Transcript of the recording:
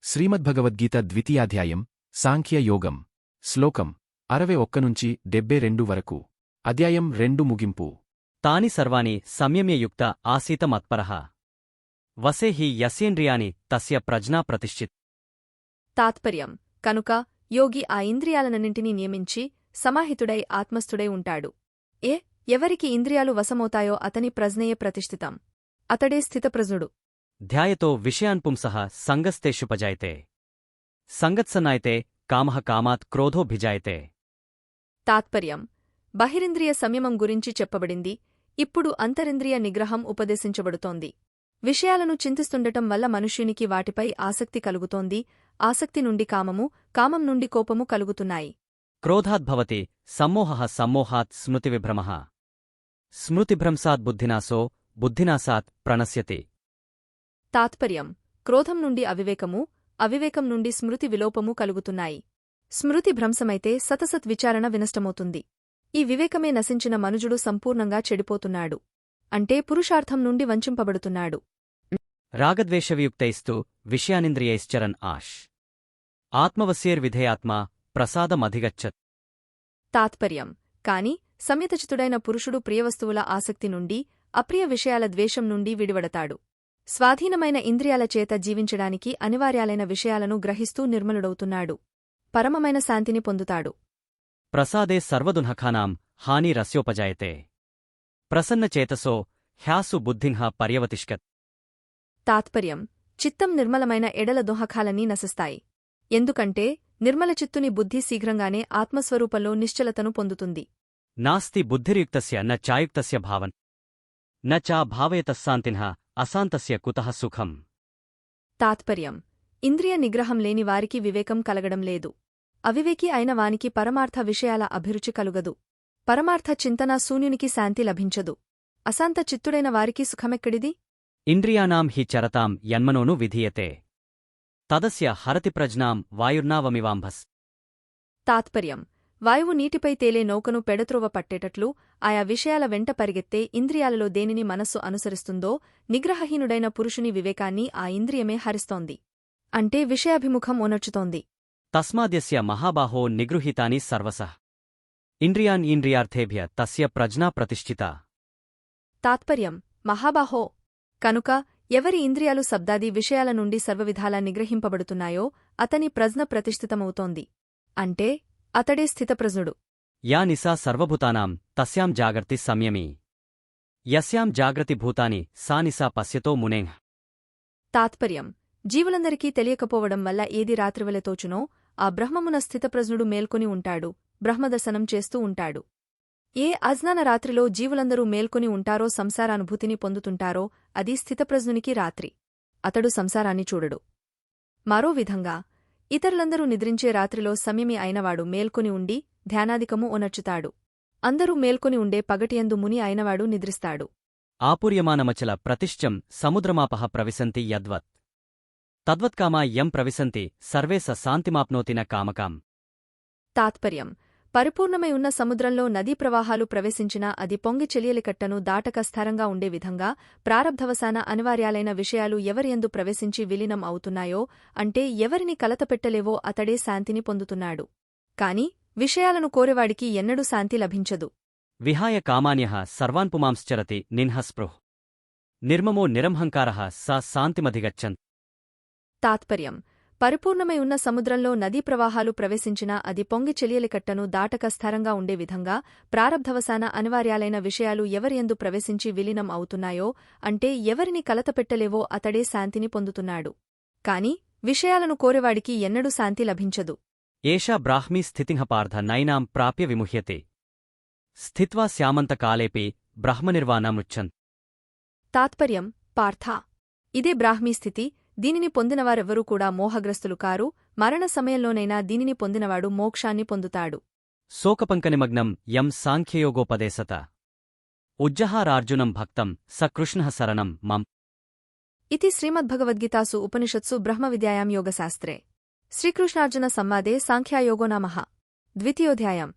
శ్రీమద్భగవద్గీత ద్వితీయాధ్యాయం సాంఖ్య యోగం శ్లోకం 61 నుంచి 72 వరకు అధ్యాయం 2 ముగింపు. తాని సర్వాణి సంయమ్యయుక్త ఆసీత మత్పరః వసే హి యస్యేంద్రియాణి తస్య ప్రజ్ఞా ప్రతిష్ఠిత్. తాత్పర్యం కనుక యోగి ఆ ఇంద్రియాలనన్నింటినీ నియమించి సమాహితుడై ఆత్మస్థుడై ఉంటాడు. ఎవరికి ఇంద్రియాలు వశమవుతాయో అతని ప్రజ్ఞయే ప్రతిష్ఠితం. అతడే స్థితప్రజ్ఞుడు. ధ్యాయతో విషయాన్ పుంసః సంగస్తేషుపజాయతే సంగత్సన్నాయతే కామః కామాత్ క్రోధోభిజాయతే. తాత్పర్యం బహిరింద్రియ సంయమం గురించి చెప్పబడింది. ఇప్పుడు అంతరింద్రియ నిగ్రహం ఉపదేశించబడుతోంది. విషయాలను చింతిస్తుండటం వల్ల మనుష్యునికి వాటిపై ఆసక్తి కలుగుతోంది. ఆసక్తి నుండి కామము, కామం నుండి కోపము కలుగుతున్నాయి. క్రోధాద్భవతి సమ్మోహః సమ్మోహాత్ స్మృతివిభ్రమః స్మృతిభ్రంశాత్ బుద్ధినాశో బుద్ధినాశాత్ ప్రణశ్యతి. తాత్పర్యం క్రోధం నుండి అవివేకము, అవివేకం నుండి స్మృతి విలోపము కలుగుతున్నాయి. స్మృతి భ్రంశమైతే సతసత్ విచారణ వినష్టమవుతుంది. ఈ వివేకమే నశించిన మనుజుడు సంపూర్ణంగా చెడిపోతున్నాడు. అంటే పురుషార్థం నుండి వంచింపబడుతున్నాడు. రాగద్వేషవియుక్తైస్తు విషయానింద్రియైశ్చరన్ ఆష్ ఆత్మవస్యేర్విధేయాత్మా ప్రసాదమధిగచ్చత్. తాత్పర్యం కాని సంయతచితుడైన పురుషుడు ప్రియవస్తువుల ఆసక్తి నుండి, అప్రియ విషయాల ద్వేషం నుండి విడివడతాడు. స్వాధీనమైన ఇంద్రియాల చేత జీవించడానికి అనివార్యాలైన విషయాలను గ్రహిస్తూ నిర్మలుడవుతున్నాడు. పరమమైన శాంతిని పొందుతాడు. ప్రసాదే సర్వదుఃఖానాం హానిరస్యోపజాయతే ప్రసన్నచేతసో హ్యాసు బుద్ధిన్హ పర్యవతిష్కత్. తాత్పర్యం చిత్తం నిర్మలమైన ఎడల దుఃఖాలన్నీ నశిస్తాయి. ఎందుకంటే నిర్మలచిత్తుని బుద్ధి శీఘ్రంగానే ఆత్మస్వరూపంలో నిశ్చలతను పొందుతుంది. నాస్తి బుద్ధిర్యుక్తస్య న చాయుక్తస్య భావన్ న చా భావయతస్సాంతిన్హ అశాంతస్య కుతః సుఖం. తాత్పర్యం ఇంద్రియ నిగ్రహం లేని వారికి వివేకం కలగడం లేదు. అవివేకి అయిన వానికి పరమార్థ విషయాల అభిరుచి కలుగదు. పరమార్థ చింతన శూన్యునికి శాంతి లభించదు. అశాంత చిత్తుడైన వారికి సుఖమెక్కడిది? ఇంద్రియాణాం హి చరతాం యన్మనోను విధీయతే తదస్య హరతి ప్రజ్ఞాం వాయుర్నావమివాంభస్. తాత్పర్యం వాయువు నీటిపై తేలే నౌకను పెడత్రోవ పట్టేటట్లు ఆయా విషయాల వెంట పరిగెత్తే ఇంద్రియాలలో దేనిని మనస్సు అనుసరిస్తుందో నిగ్రహహీనుడైన పురుషుని వివేకాన్ని ఆ ఇంద్రియమే హరిస్తోంది. అంటే విషయాభిముఖం ఓనర్చుతోంది. తస్మాద్యస్య మహాబాహో నిగృహీతాని సర్వసః ఇంద్రియాన్ ఇంద్రియార్థేభ్య తస్య ప్రజ్ఞా ప్రతిష్ఠిత. తాత్పర్యం మహాబాహో కనుక ఎవరి ఇంద్రియాలు శబ్దాది విషయాల నుండి సర్వవిధాలా నిగ్రహింపబడుతున్నాయో అతని ప్రజ్ఞ ప్రతిష్ఠితమవుతోంది. అంటే అతడే స్థితప్రజ్ఞుడు. యా నిసా సర్వభూతానాం తస్యాం జాగర్తి సంయమీ యస్యాం జాగ్రతి భూతాని సా నిసా పశ్యతో మునేః. తాత్పర్యం జీవులందరికీ తెలియకపోవడం వల్ల ఏది రాత్రివలె తోచునో ఆ బ్రహ్మమున స్థితప్రజ్ఞుడు మేల్కొని ఉంటాడు, బ్రహ్మదర్శనం చేస్తూ ఉంటాడు. ఏ అజ్ఞాన రాత్రిలో జీవులందరూ మేల్కొని ఉంటారో సంసారానుభూతిని పొందుతుంటారో అది స్థితప్రజ్ఞునికి రాత్రి. అతడు సంసారాన్ని చూడడు. మరో విధంగా ఇతరులందరూ నిద్రించే రాత్రిలో సంయమి అయినవాడు మేల్కొని ఉండి ధ్యానాదికము ఒనర్చుతాడు. అందరూ మేల్కొని ఉండే పగటియందు ముని అయినవాడు నిద్రిస్తాడు. ఆపూర్యమానమచల ప్రతిశ్చం సముద్రమాపః ప్రవిశంతి యద్వత్ తద్వత్కామా యం ప్రవిశంతి సర్వే స శాంతిమాప్నోతి న కామకాం. తాత్పర్యం పరిపూర్ణమై ఉన్న సముద్రంలో నదీ ప్రవాహాలు ప్రవేశించినా అది పొంగి చెలియలికట్టను దాటక స్థిరంగా ఉండే విధంగా ప్రారబ్ధవసాన అనివార్యాలైన విషయాలు ఎవరియందు ప్రవేశించి విలీనం అవుతున్నాయో అంటే ఎవరిని కలతపెట్టలేవో అతడే శాంతిని పొందుతున్నాడు. కాని విషయాలను కోరేవాడికి ఎన్నడూ శాంతి లభించదు. విహాయ కామాన్యః సర్వాన్ పుమాంశ్చరతి నిన్హ స్పృహ్ నిర్మమో నిరంహంకారః స శాంతిమధిగచ్చన్. తాత్పర్యం పరిపూర్ణమై ఉన్న సముద్రంలో నదీ ప్రవాహాలు ప్రవేశించినా అది పొంగి చెలియలికట్టను దాటక స్థిరంగా ఉండే విధంగా ప్రారబ్ధవసాన అనివార్యాలైన విషయాలు ఎవరియందు ప్రవేశించి విలీనం అవుతున్నాయో అంటే ఎవరిని కలతపెట్టలేవో అతడే శాంతిని పొందుతున్నాడు. కాని విషయాలను కోరేవాడికి ఎన్నడూ శాంతి లభించదు. ఏషా బ్రాహ్మీ స్థితిః పార్థ నైనాం ప్రాప్య విముహ్యతే స్థిత్వా స్యామంతకాలేపి బ్రహ్మనిర్వాణముచ్చన్. తాత్పర్యం పార్థ ఇదే బ్రాహ్మీ స్థితి. దీనిని పొందినవారెవ్వరూ కూడా మోహగ్రస్తులు కారు. మరణ సమయంలోనైనా దీనిని పొందినవాడు మోక్షాన్ని పొందుతాడు. శోకపంకనిమగ్నం యం సాంఖ్యయోగోపదేశత ఉజ్జహారార్జునం భక్తం స కృష్ణః శరణం మం. ఇతి శ్రీమద్భగవద్గీతాసు ఉపనిషత్సు బ్రహ్మవిద్యాయాం యోగశాస్త్రే శ్రీకృష్ణార్జున సంవాదే సాంఖ్యాయోగో నామః ద్వితీయోధ్యాయం.